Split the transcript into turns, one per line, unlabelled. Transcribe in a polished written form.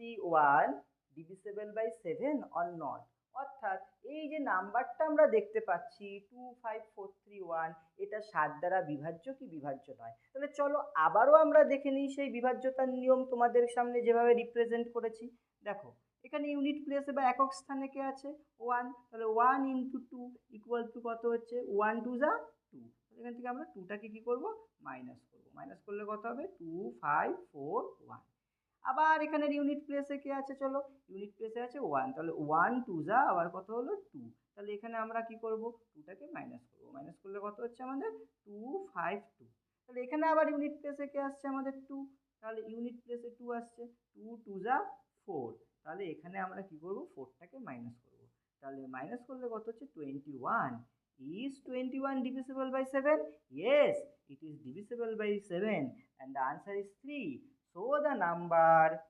431 divisible by 7 or not. অর্থাৎ এই যে নাম্বারটা আমরা দেখতে পাচ্ছি 25431, এটা 7 দ্বারা বিভাজ্য কি বিভাজ্য নয়। তাহলে চলো আবারও আমরা দেখে নিই সেই বিভাজ্যতার নিয়ম তোমাদের সামনে যেভাবে রিপ্রেজেন্ট করেছি। দেখো এখানে ইউনিট প্লেসে বা একক স্থানে কে আছে 1, তাহলে 1 ইন্টু 2 ইকুয়াল টু কত হচ্ছে 1 2 যা 2। এখান থেকে আমরা 2টাকে কি করব মাইনাস করব, মাইনাস করলে কত হবে 2541। আবার এখানের ইউনিট প্লেসে কে আছে, চলো ইউনিট প্লেসে আছে 1, তাহলে 1 2 যা আবার কত হলো 2। তাহলে এখানে আমরা কি করব 2টাকে মাইনাস করব, মাইনাস করলে কত হচ্ছে আমাদের 252। তাহলে এখানে আবার ইউনিট প্লেসে কে আসছে আমাদের 2, তাহলে ইউনিট প্লেসে 2 আসছে, 2 2 যা 4। তাহলে এখানে আমরা কি করব 4টাকে মাইনাস করব, তাহলে মাইনাস করলে কত হচ্ছে 21। Is 21 divisible by 7? Yes, it is divisible by 7 and the answer is 3. So the number